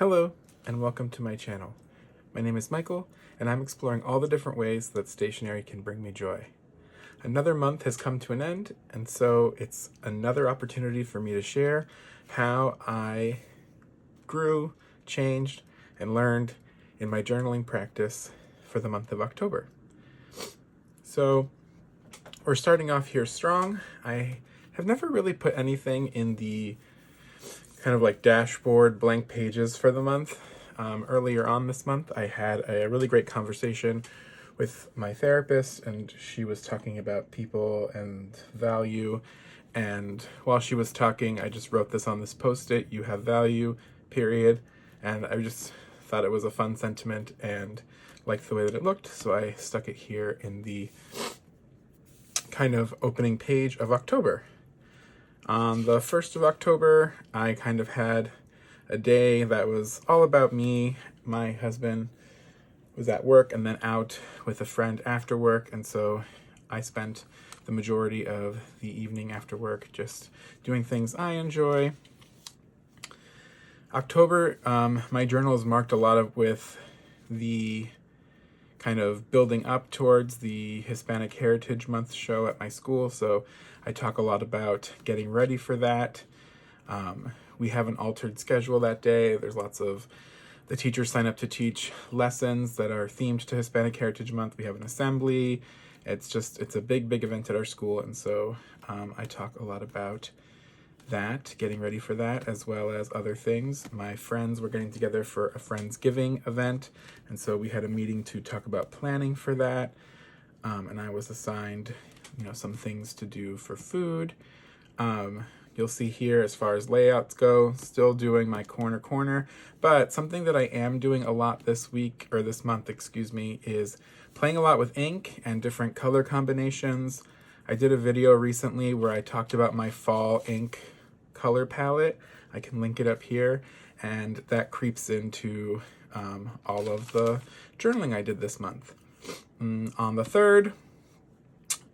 Hello, and welcome to my channel. My name is Michael, and I'm exploring all the different ways that stationery can bring me joy. Another month has come to an end, and so it's another opportunity for me to share how I grew, changed, and learned in my journaling practice for the month of October. So we're starting off here strong. I have never really put anything in the kind of like dashboard blank pages for the month. Earlier on this month, I had a really great conversation with my therapist, and she was talking about people and value. And while she was talking, I just wrote this on this post-it: "You have value, period." And I just thought it was a fun sentiment and liked the way that it looked, so I stuck it here in the kind of opening page of October. On the 1st of October, I kind of had a day that was all about me. My husband was at work and then out with a friend after work, and so I spent the majority of the evening after work just doing things I enjoy. October, my journal is marked a lot with the kind of building up towards the Hispanic Heritage Month show at my school, so I talk a lot about getting ready for that. We have an altered schedule that day. There's lots of the teachers sign up to teach lessons that are themed to Hispanic Heritage Month. We have an assembly. It's a big event at our school, and so I talk a lot about that, getting ready for that, as well as other things. My friends were getting together for a Friendsgiving event, and so we had a meeting to talk about planning for that, and I was assigned, some things to do for food. You'll see here, as far as layouts go, still doing my corner, but something that I am doing a lot this month, is playing a lot with ink and different color combinations. I did a video recently where I talked about my fall ink color palette. I can link it up here, and that creeps into all of the journaling I did this month. On the 3rd,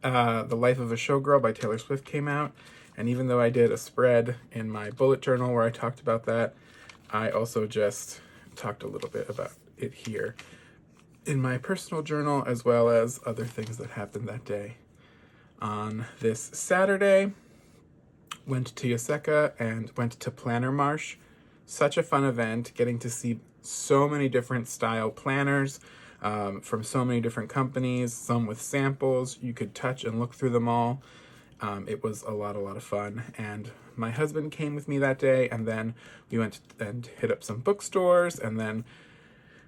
The Life of a Showgirl by Taylor Swift came out, and even though I did a spread in my bullet journal where I talked about that, I also just talked a little bit about it here in my personal journal, as well as other things that happened that day. On this Saturday, went to Yoseka and went to Planner Marsh. Such a fun event, getting to see so many different style planners from so many different companies, some with samples. You could touch and look through them all. It was a lot of fun, and my husband came with me that day, and then we went and hit up some bookstores, and then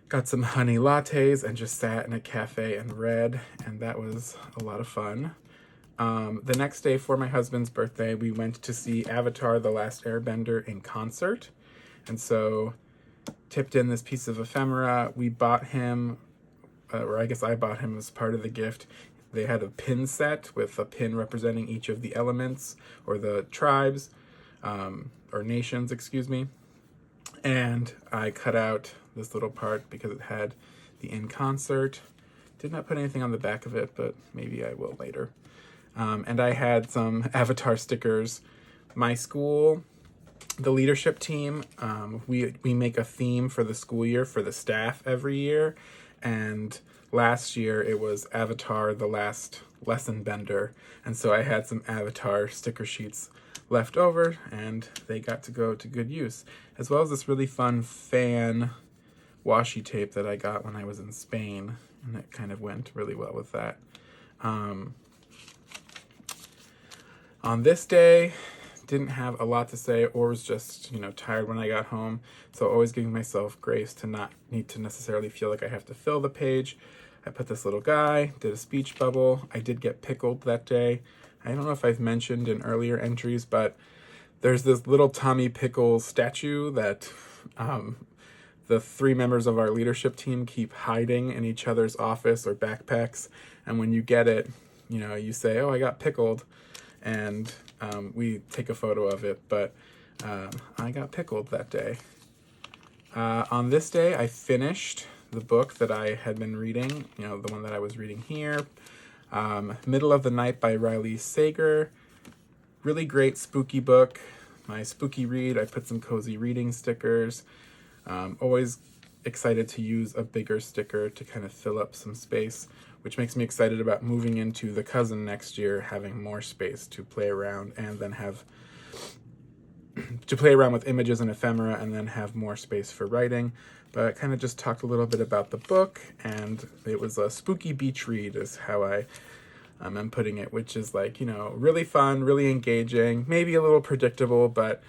got some honey lattes and just sat in a cafe and read, and that was a lot of fun. The next day, for my husband's birthday, we went to see Avatar: The Last Airbender in concert, and so tipped in this piece of ephemera. We bought him, or I guess I bought him as part of the gift. They had a pin set with a pin representing each of the elements, or the tribes, or nations, and I cut out this little part because it had the in concert. Did not put anything on the back of it, but maybe I will later. And I had some Avatar stickers. My school, the leadership team, we make a theme for the school year for the staff every year, and last year it was Avatar: The Last Lesson Bender, and so I had some Avatar sticker sheets left over, and they got to go to good use, as well as this really fun fan washi tape that I got when I was in Spain, and it kind of went really well with that. On this day, didn't have a lot to say, or was just, tired when I got home. So always giving myself grace to not need to necessarily feel like I have to fill the page. I put this little guy, did a speech bubble. I did get pickled that day. I don't know if I've mentioned in earlier entries, but there's this little Tommy Pickles statue that the 3 members of our leadership team keep hiding in each other's office or backpacks. And when you get it, you say, "Oh, I got pickled." And we take a photo of it, but I got pickled that day. On this day, I finished the book that I had been reading, the one that I was reading here, Middle of the Night by Riley Sager. Really great spooky book. My spooky read, I put some cozy reading stickers. Always excited to use a bigger sticker to kind of fill up some space, which makes me excited about moving into the cousin next year, having more space to play around and then have to play around with images and ephemera and then have more space for writing. But I kind of just talked a little bit about the book, and it was a spooky beach read is how I'm putting it, which is like, really fun, really engaging, maybe a little predictable, but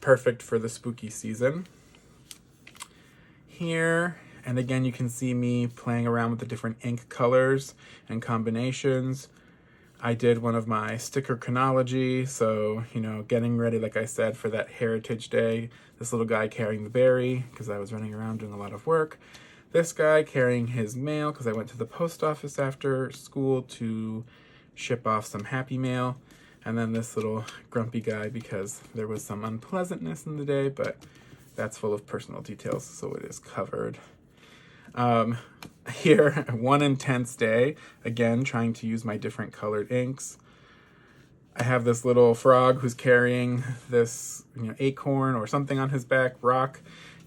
perfect for the spooky season. Here, and again, you can see me playing around with the different ink colors and combinations. I did one of my sticker chronology, so, getting ready, like I said, for that Heritage Day. This little guy carrying the berry, because I was running around doing a lot of work. This guy carrying his mail, because I went to the post office after school to ship off some Happy Mail. And then this little grumpy guy, because there was some unpleasantness in the day, but that's full of personal details, so it is covered. Here, one intense day, again, trying to use my different colored inks. I have this little frog who's carrying this acorn or something on his back, rock.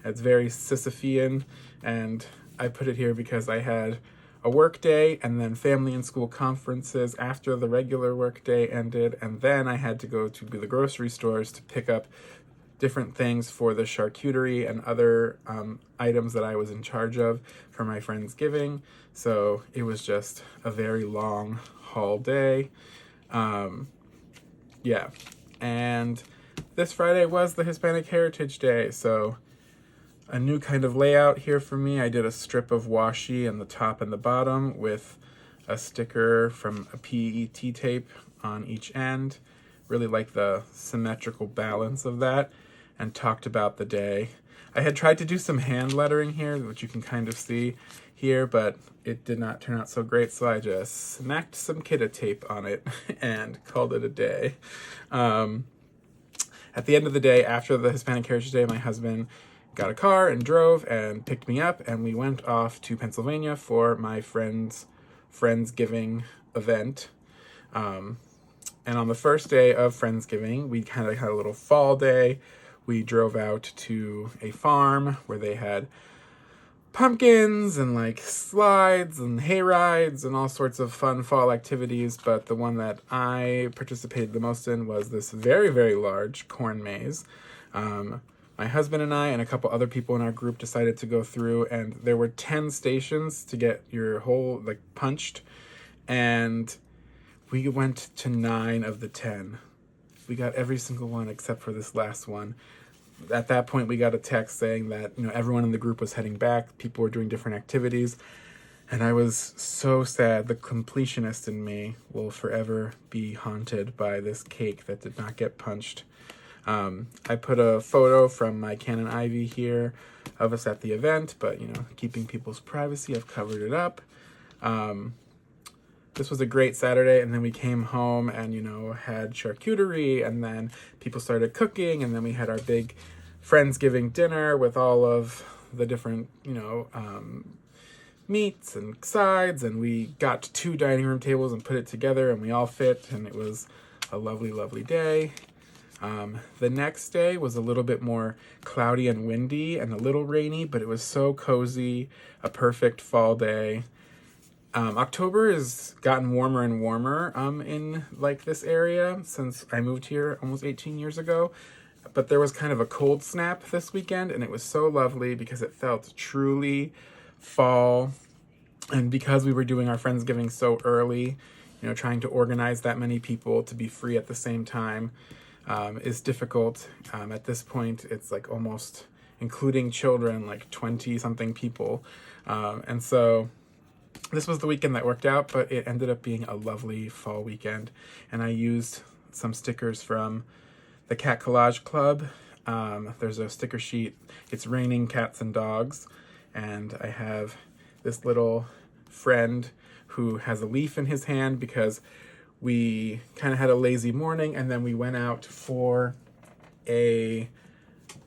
It's very Sisyphean, and I put it here because I had a work day and then family and school conferences after the regular work day ended, and then I had to go to the grocery stores to pick up different things for the charcuterie and other items that I was in charge of for my Friendsgiving. So it was just a very long haul day. And this Friday was the Hispanic Heritage Day, so a new kind of layout here for me. I did a strip of washi on the top and the bottom with a sticker from a PET tape on each end. Really like the symmetrical balance of that, and talked about the day. I had tried to do some hand lettering here, which you can kind of see here, but it did not turn out so great, so I just smacked some Kita tape on it and called it a day. At the end of the day, after the Hispanic Heritage Day, my husband got a car and drove and picked me up, and we went off to Pennsylvania for my Friendsgiving event. And on the first day of Friendsgiving, we kind of had a little fall day. We drove out to a farm where they had pumpkins and like slides and hay rides and all sorts of fun fall activities. But the one that I participated the most in was this very, very large corn maze. My husband and I and a couple other people in our group decided to go through, and there were 10 stations to get your hole punched. And we went to 9 of the 10. We got every single one except for this last one. At that point, we got a text saying that, everyone in the group was heading back. People were doing different activities. And I was so sad. The completionist in me will forever be haunted by this cake that did not get punched. I put a photo from my Canon Ivy here of us at the event, but, keeping people's privacy, I've covered it up. This was a great Saturday, and then we came home and, had charcuterie, and then people started cooking, and then we had our big Friendsgiving dinner with all of the different, meats and sides, and we got 2 dining room tables and put it together, and we all fit, and it was a lovely, lovely day. The next day was a little bit more cloudy and windy and a little rainy, but it was so cozy, a perfect fall day. October has gotten warmer and warmer in this area since I moved here almost 18 years ago. But there was kind of a cold snap this weekend, and it was so lovely because it felt truly fall. And because we were doing our Friendsgiving so early, trying to organize that many people to be free at the same time is difficult. At this point, it's almost, including children, 20-something people. And so this was the weekend that worked out, but it ended up being a lovely fall weekend. And I used some stickers from the Cat Collage Club. There's a sticker sheet. It's raining cats and dogs. And I have this little friend who has a leaf in his hand because we kind of had a lazy morning, and then we went out for a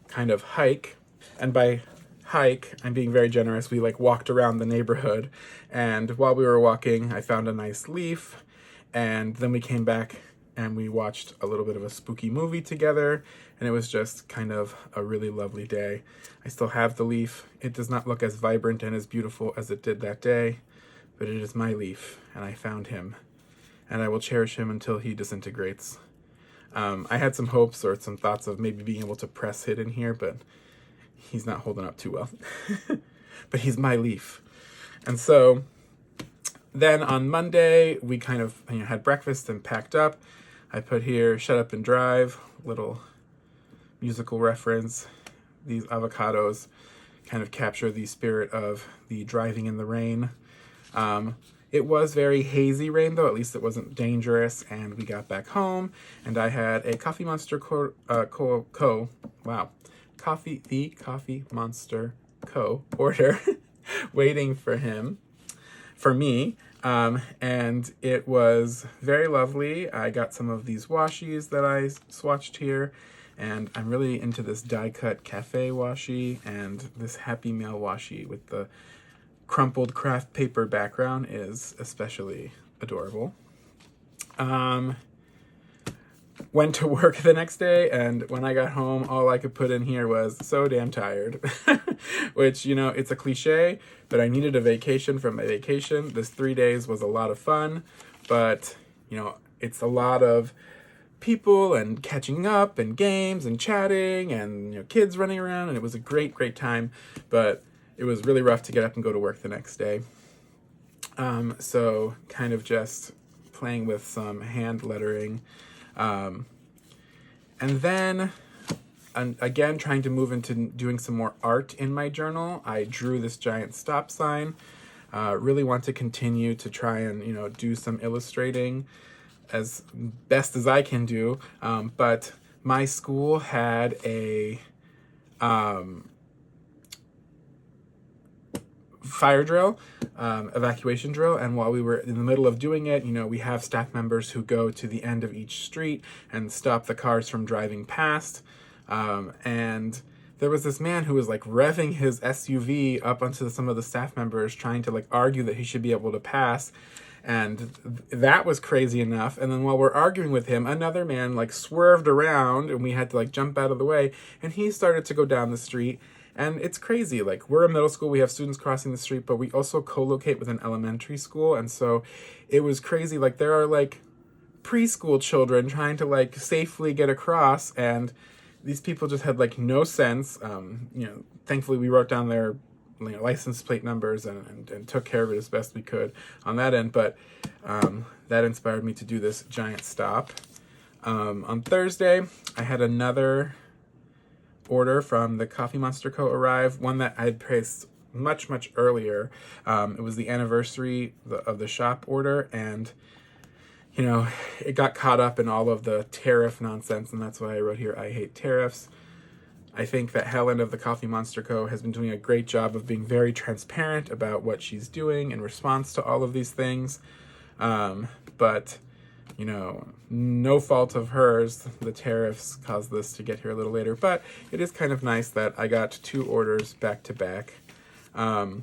kind of hike. And by hike, I'm being very generous, we walked around the neighborhood, and while we were walking, I found a nice leaf, and then we came back and we watched a little bit of a spooky movie together, and it was just kind of a really lovely day. I still have the leaf. It does not look as vibrant and as beautiful as it did that day, but it is my leaf, and I found him, and I will cherish him until he disintegrates. I had some hopes or some thoughts of maybe being able to press it in here, but he's not holding up too well. But he's my leaf. And so then on Monday, we kind of had breakfast and packed up. I put here Shut Up and Drive, little musical reference. These avocados kind of capture the spirit of the driving in the rain. It was very hazy rain, though. At least it wasn't dangerous. And we got back home, and I had a Coffee Monster Coffee Monster Co. order waiting for me. And it was very lovely. I got some of these washies that I swatched here, and I'm really into this die-cut cafe washi, and this Happy Mail washi with the crumpled craft paper background is especially adorable. Went to work the next day, and when I got home, all I could put in here was so damn tired. Which, it's a cliche, but I needed a vacation from my vacation. This 3 days was a lot of fun, but, it's a lot of people and catching up and games and chatting and, kids running around, and it was a great, great time, but it was really rough to get up and go to work the next day. So kind of just playing with some hand lettering. And then, again, trying to move into doing some more art in my journal. I drew this giant stop sign. Really want to continue to try and, do some illustrating as best as I can do. But my school had a fire drill, evacuation drill, and while we were in the middle of doing it, we have staff members who go to the end of each street and stop the cars from driving past, and there was this man who was revving his SUV up onto some of the staff members, trying to argue that he should be able to pass, and that was crazy enough. And then while we're arguing with him, another man swerved around, and we had to jump out of the way, and he started to go down the street. And it's crazy. We're a middle school, we have students crossing the street, but we also co-locate with an elementary school. And so it was crazy. There are preschool children trying to safely get across. And these people just had no sense. Thankfully we wrote down their license plate numbers and took care of it as best we could on that end. But that inspired me to do this giant stop. On Thursday, I had another order from the Coffee Monster Co. arrive, one that I had placed much, much earlier. It was the anniversary of the shop order, and, it got caught up in all of the tariff nonsense, and that's why I wrote here, I hate tariffs. I think that Helen of the Coffee Monster Co. has been doing a great job of being very transparent about what she's doing in response to all of these things. But no fault of hers. The tariffs caused this to get here a little later, but it is kind of nice that I got 2 orders back to back. And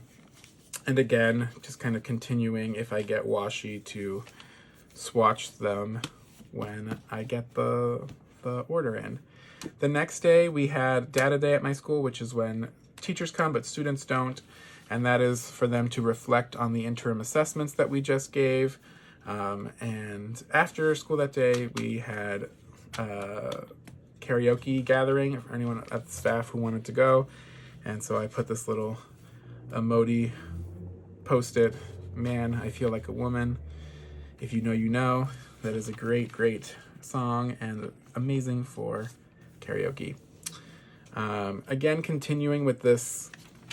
again, just kind of continuing, if I get washi, to swatch them when I get the order in. The next day, we had data day at my school, which is when teachers come, but students don't. And that is for them to reflect on the interim assessments that we just gave. And after school that day, we had a karaoke gathering for anyone at the staff who wanted to go. And so I put this little emoji, post-it, man, I feel like a woman. If you know, you know. That is a great, great song and amazing for karaoke. Again, continuing with this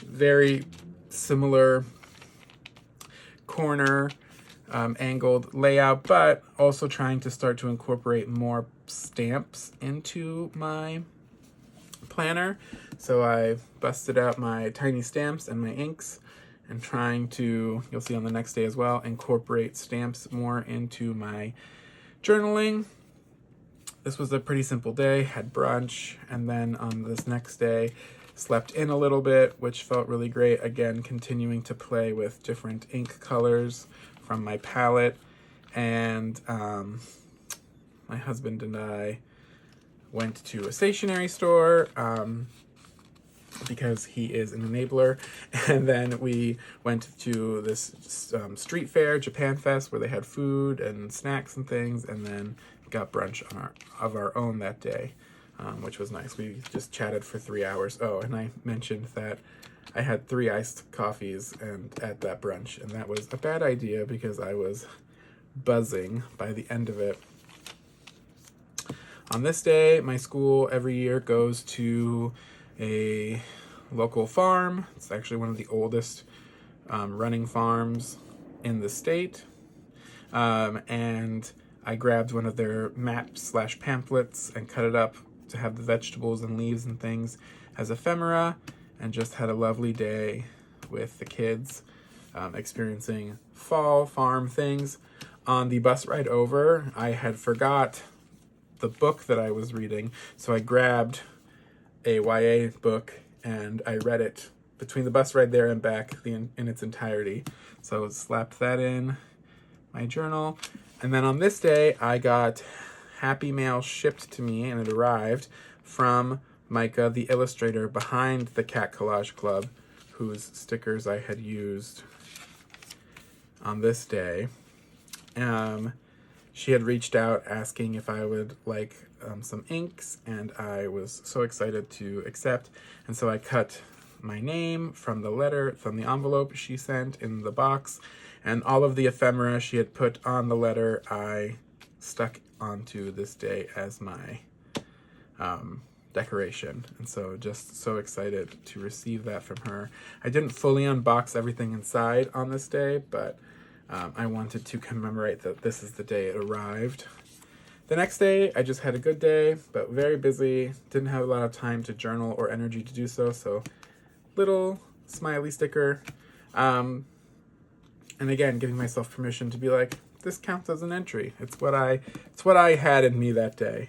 very similar corner angled layout, but also trying to start to incorporate more stamps into my planner. So I busted out my tiny stamps and my inks, and trying to, you'll see on the next day as well, incorporate stamps more into my journaling. This was a pretty simple day, had brunch, and then on this next day, slept in a little bit, which felt really great. Again, continuing to play with different ink colors from my palette, and my husband and I went to a stationery store because he is an enabler. And then we went to this street fair, Japan Fest, where they had food and snacks and things, and then got brunch of our own that day, which was nice. We just chatted for 3 hours. Oh, and I mentioned that I had 3 iced coffees at that brunch, and that was a bad idea because I was buzzing by the end of it. On this day, my school every year goes to a local farm. It's actually one of the oldest running farms in the state. And I grabbed one of their maps/pamphlets and cut it up to have the vegetables and leaves and things as ephemera, and just had a lovely day with the kids, experiencing fall farm things. On the bus ride over, I had forgot the book that I was reading, so I grabbed a YA book and I read it between the bus ride there and back in its entirety. So slapped that in my journal. And then on this day, I got Happy Mail shipped to me, and it arrived from Micah, the illustrator behind the Cat Collage Club, whose stickers I had used on this day. She had reached out asking if I would like some inks, and I was so excited to accept. And so I cut my name from the envelope she sent in the box, and all of the ephemera she had put on the letter I stuck onto this day as my decoration. And so just so excited to receive that from her. I didn't fully unbox everything inside on this day, but I wanted to commemorate that this is the day it arrived. The next day, I just had a good day, but very busy. Didn't have a lot of time to journal or energy to do so, so little smiley sticker. And again, giving myself permission to be like, this counts as an entry. It's what I had in me that day.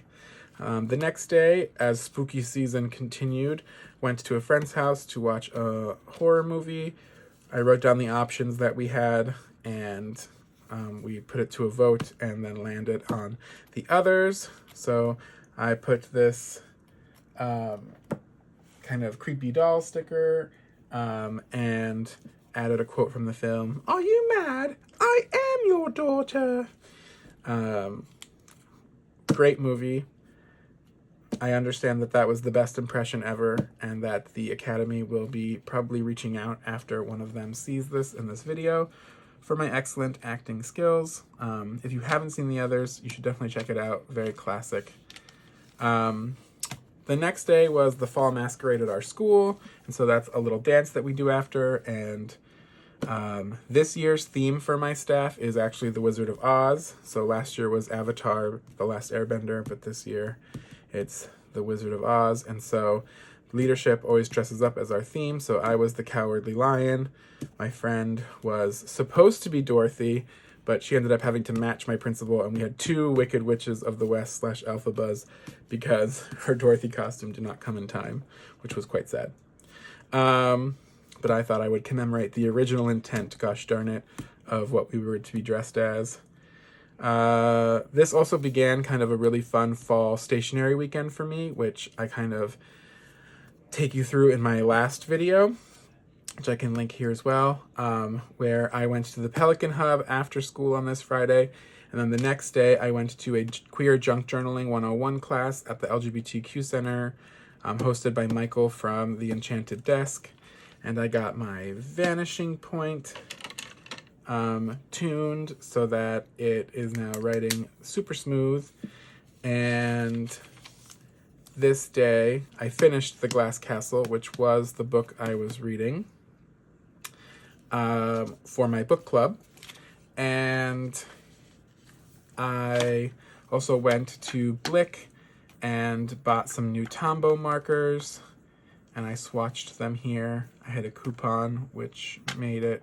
The next day, as spooky season continued, went to a friend's house to watch a horror movie. I wrote down the options that we had, and we put it to a vote and then landed on the others. So I put this kind of creepy doll sticker and added a quote from the film, "Are you mad? I am your daughter." Great movie. I understand that was the best impression ever, and that the Academy will be probably reaching out after one of them sees this in this video for my excellent acting skills. If you haven't seen the others, you should definitely check it out. Very classic. The next day was the fall masquerade at our school, and so that's a little dance that we do after. And this year's theme for my staff is actually The Wizard of Oz. So last year was Avatar, The Last Airbender, but this year it's The Wizard of Oz. And so leadership always dresses up as our theme. So I was the Cowardly Lion. My friend was supposed to be Dorothy, but she ended up having to match my principal, and we had 2 Wicked Witches of the West / Elphabas because her Dorothy costume did not come in time, which was quite sad. But I thought I would commemorate the original intent, gosh darn it, of what we were to be dressed as. This also began kind of a really fun fall stationery weekend for me, which I kind of take you through in my last video, which I can link here as well, where I went to the Pelican Hub after school on this Friday, and then the next day I went to a Queer Junk Journaling 101 class at the LGBTQ Center, hosted by Michael from The Enchanted Desk, and I got my vanishing point tuned so that it is now writing super smooth. And this day I finished The Glass Castle, which was the book I was reading for my book club. And I also went to Blick and bought some new Tombow markers, and I swatched them here. I had a coupon, which made it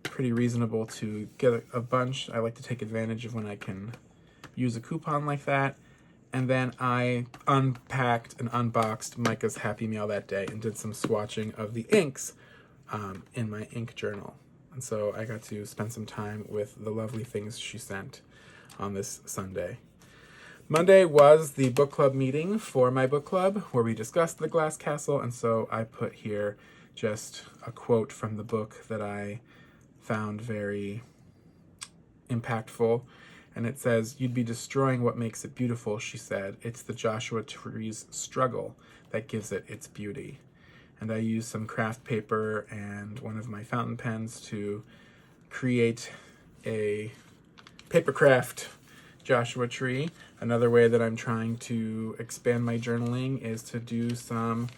pretty reasonable to get a bunch. I like to take advantage of when I can use a coupon like that. And then I unpacked and unboxed Micah's Happy Mail that day and did some swatching of the inks in my ink journal. And so I got to spend some time with the lovely things she sent on this Sunday. Monday was the book club meeting for my book club where we discussed The Glass Castle, and so I put here just a quote from the book that I found very impactful. And it says, "You'd be destroying what makes it beautiful," she said. "It's the Joshua tree's struggle that gives it its beauty." And I used some craft paper and one of my fountain pens to create a paper craft Joshua tree. Another way that I'm trying to expand my journaling is to do some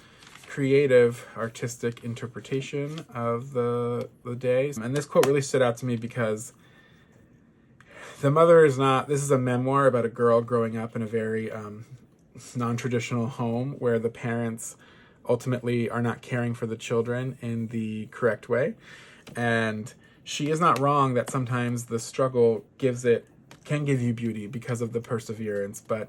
creative artistic interpretation of the day. And this quote really stood out to me because the mother is not, this is a memoir about a girl growing up in a very non-traditional home where the parents ultimately are not caring for the children in the correct way. And she is not wrong that sometimes the struggle can give you beauty because of the perseverance. But,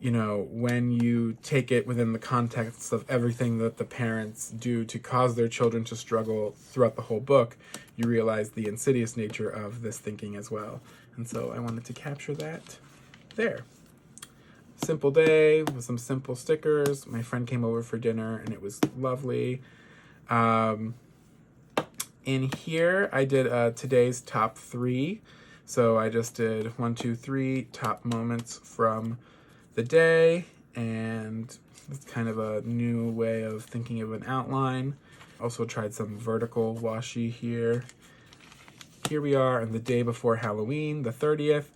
you know, when you take it within the context of everything that the parents do to cause their children to struggle throughout the whole book, you realize the insidious nature of this thinking as well. And so I wanted to capture that there. Simple day with some simple stickers. My friend came over for dinner and it was lovely. In here, I did today's top 3. So I just did 1, 2, 3 top moments from the day, and it's kind of a new way of thinking of an outline. Also tried some vertical washi here. Here we are on the day before Halloween, the 30th.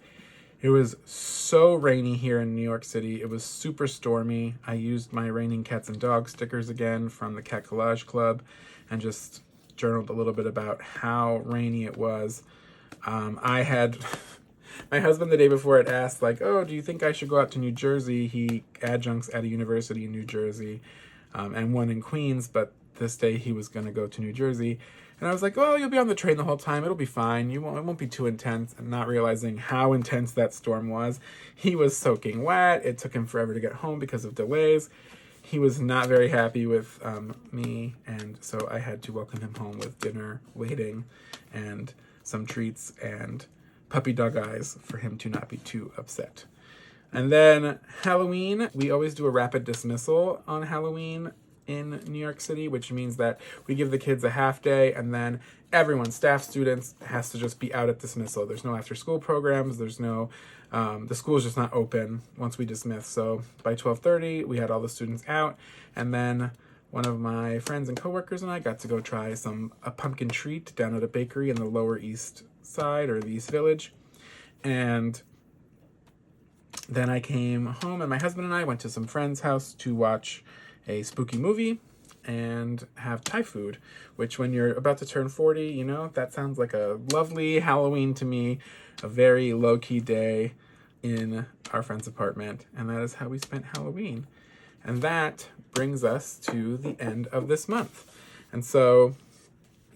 It was so rainy here in New York City. It was super stormy. I used my raining cats and dogs stickers again from the Cat Collage Club and just journaled a little bit about how rainy it was. I had my husband the day before had asked, like, "Oh, do you think I should go out to New Jersey?" He adjuncts at a university in New Jersey and one in Queens, but this day he was going to go to New Jersey. And I was like, "Oh, you'll be on the train the whole time. It'll be fine. It won't be too intense." And not realizing how intense that storm was. He was soaking wet. It took him forever to get home because of delays. He was not very happy with me, and so I had to welcome him home with dinner waiting and some treats and puppy dog eyes for him to not be too upset. And then Halloween, we always do a rapid dismissal on Halloween in New York City, which means that we give the kids a half day and then everyone, staff, students, has to just be out at dismissal. There's no after school programs. There's no, the school is just not open once we dismiss. So by 12:30, we had all the students out, and then one of my friends and coworkers and I got to go try a pumpkin treat down at a bakery in the Lower East Side or the East Village. And then I came home and my husband and I went to some friend's house to watch a spooky movie and have Thai food, which when you're about to turn 40, you know, that sounds like a lovely Halloween to me, a very low-key day in our friend's apartment. And that is how we spent Halloween. And that brings us to the end of this month. And so,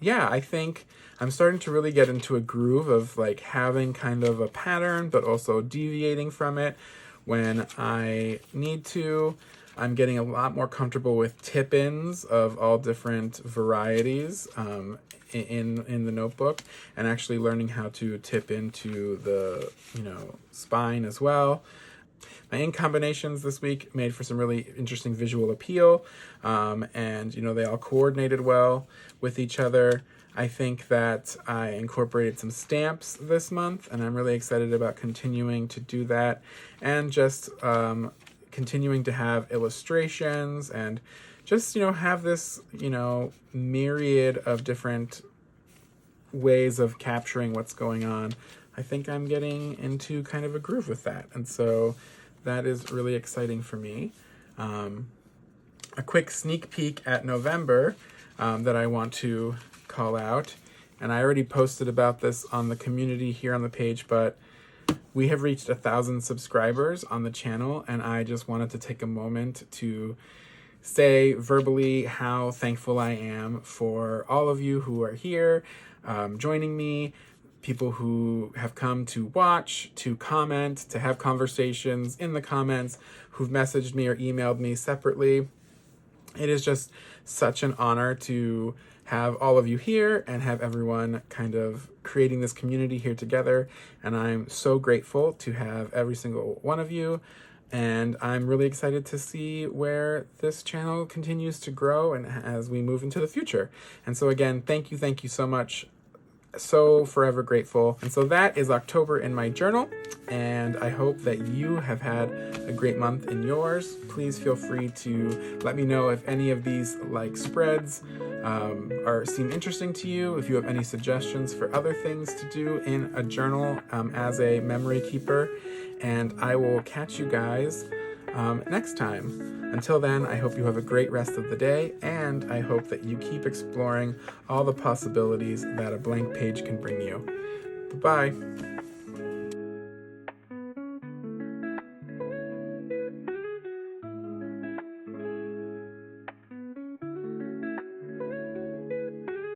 yeah, I think I'm starting to really get into a groove of like having kind of a pattern, but also deviating from it when I need to. I'm getting a lot more comfortable with tip-ins of all different varieties in the notebook, and actually learning how to tip into the, spine as well. My ink combinations this week made for some really interesting visual appeal, and they all coordinated well with each other. I think that I incorporated some stamps this month, and I'm really excited about continuing to do that, and just continuing to have illustrations and just, have this, myriad of different ways of capturing what's going on. I think I'm getting into kind of a groove with that. And so that is really exciting for me. A quick sneak peek at November that I want to call out. And I already posted about this on the community here on the page, but we have reached 1,000 subscribers on the channel, and I just wanted to take a moment to say verbally how thankful I am for all of you who are here, joining me, people who have come to watch, to comment, to have conversations in the comments, who've messaged me or emailed me separately. It is just such an honor to have all of you here and have everyone kind of creating this community here together. And I'm so grateful to have every single one of you. And I'm really excited to see where this channel continues to grow and as we move into the future. And so again, thank you so much. So forever grateful. And so that is October in my journal, and I hope that you have had a great month in yours. Please feel free to let me know if any of these spreads seem interesting to you, if you have any suggestions for other things to do in a journal as a memory keeper, and I will catch you guys next time. Until then, I hope you have a great rest of the day, and I hope that you keep exploring all the possibilities that a blank page can bring you. Bye-bye.